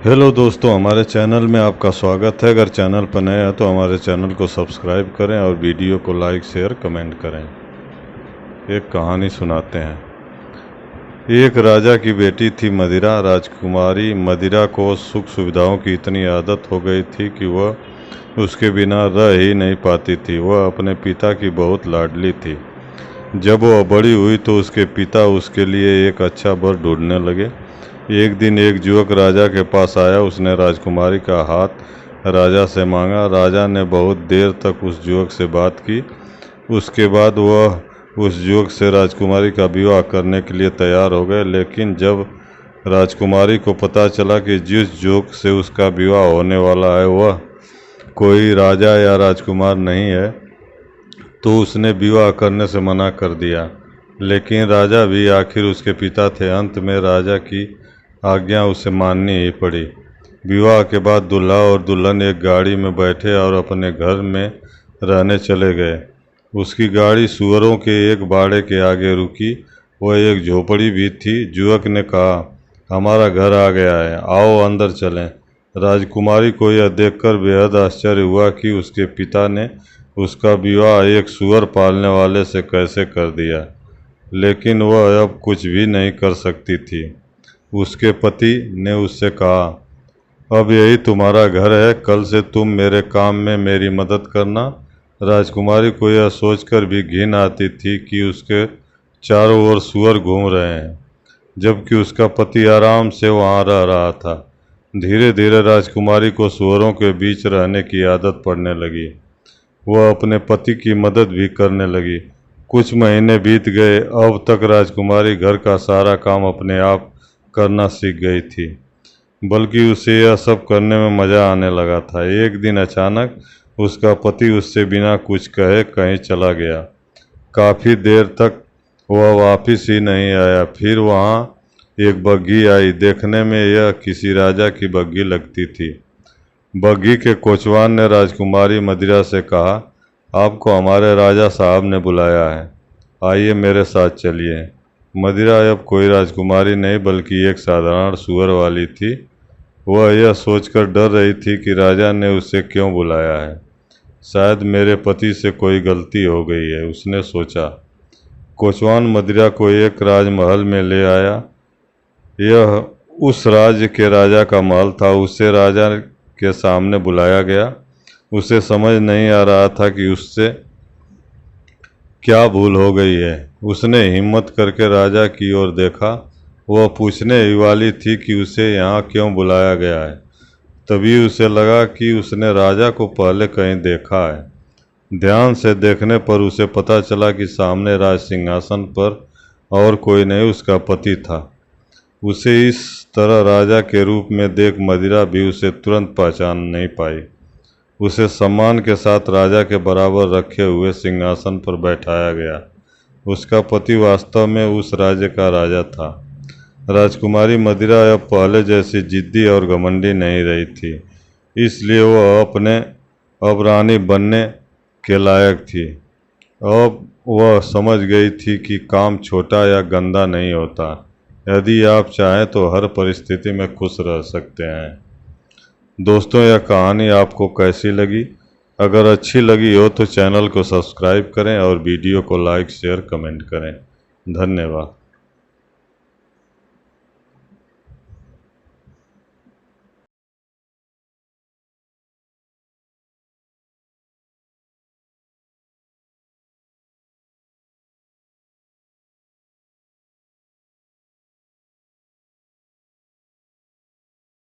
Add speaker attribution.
Speaker 1: Hello दोस्तों, हमारे channel में आपका स्वागत है। अगर चैनल पर नए हैं तो हमारे चैनल को सब्सक्राइब करें और वीडियो को लाइक शेयर कमेंट करें। एक कहानी सुनाते हैं। एक राजा की बेटी थी मदिरा। राजकुमारी मदिरा को सुख सुविधाओं की इतनी आदत हो गई थी कि वह उसके बिना रह ही नहीं पाती थी। वह अपने पिता की बहुत लाडली थी। जब वह बड़ी हुई तो उसके पिता उसके लिए एक अच्छा वर ढूंढने लगे। एक दिन एक युवक राजा के पास आया। उसने राजकुमारी का हाथ राजा से मांगा। राजा ने बहुत देर तक उस युवक से बात की। उसके बाद वह उस युवक से राजकुमारी का विवाह करने के लिए तैयार हो गए। लेकिन जब राजकुमारी को पता चला कि जिस युवक से उसका विवाह होने वाला है वह कोई राजा या राजकुमार नहीं है, तो उसने विवाह करने से मना कर दिया। लेकिन राजा भी आखिर उसके पिता थे। अंत में राजा की आज्ञा उसे माननी ही पड़ी। विवाह के बाद दूल्हा और दुल्हन एक गाड़ी में बैठे और अपने घर में रहने चले गए। उसकी गाड़ी सूअरों के एक बाड़े के आगे रुकी। वह एक झोपड़ी भी थी। युवक ने कहा, हमारा घर आ गया है, आओ अंदर चलें। राजकुमारी को यह देखकर बेहद आश्चर्य हुआ कि उसके पिता ने उसका विवाह एक सूअर पालने वाले से कैसे कर दिया। लेकिन वह अब कुछ भी नहीं कर सकती थी। उसके पति ने उससे कहा, अब यही तुम्हारा घर है, कल से तुम मेरे काम में मेरी मदद करना। राजकुमारी को यह सोचकर भी घिन आती थी कि उसके चारों ओर सूअर घूम रहे हैं, जबकि उसका पति आराम से वहाँ रह रहा था। धीरे धीरे राजकुमारी को सूअरों के बीच रहने की आदत पड़ने लगी। वह अपने पति की मदद भी करने लगी। कुछ महीने बीत गए। अब तक राजकुमारी घर का सारा काम अपने आप करना सीख गई थी, बल्कि उसे यह सब करने में मज़ा आने लगा था। एक दिन अचानक उसका पति उससे बिना कुछ कहे कहीं चला गया। काफ़ी देर तक वह वापस ही नहीं आया। फिर वहाँ एक बग्घी आई। देखने में यह किसी राजा की बग्घी लगती थी। बग्घी के कोचवान ने राजकुमारी मदिरा से कहा, आपको हमारे राजा साहब ने बुलाया है, आइए मेरे साथ चलिए। मदिरा अब कोई राजकुमारी नहीं बल्कि एक साधारण सूअर वाली थी। वह यह सोचकर डर रही थी कि राजा ने उसे क्यों बुलाया है। शायद मेरे पति से कोई गलती हो गई है, उसने सोचा। कोचवान मदिरा को एक राजमहल में ले आया। यह उस राज्य के राजा का महल था। उसे राजा के सामने बुलाया गया। उसे समझ नहीं आ रहा था कि उससे क्या भूल हो गई है। उसने हिम्मत करके राजा की ओर देखा। वह पूछने ही वाली थी कि उसे यहाँ क्यों बुलाया गया है। तभी उसे लगा कि उसने राजा को पहले कहीं देखा है। ध्यान से देखने पर उसे पता चला कि सामने राज सिंहासन पर और कोई नहीं, उसका पति था। उसे इस तरह राजा के रूप में देख मदिरा भी उसे तुरंत पहचान नहीं पाई। उसे सम्मान के साथ राजा के बराबर रखे हुए सिंहासन पर बैठाया गया। उसका पति वास्तव में उस राज्य का राजा था। राजकुमारी मदिरा अब पहले जैसी जिद्दी और घमंडी नहीं रही थी, इसलिए वह अब रानी बनने के लायक थी। अब वह समझ गई थी कि काम छोटा या गंदा नहीं होता। यदि आप चाहें तो हर परिस्थिति में खुश रह सकते हैं। दोस्तों, यह कहानी आपको कैसी लगी? अगर अच्छी लगी हो तो चैनल को सब्सक्राइब करें और वीडियो को लाइक शेयर कमेंट करें। धन्यवाद।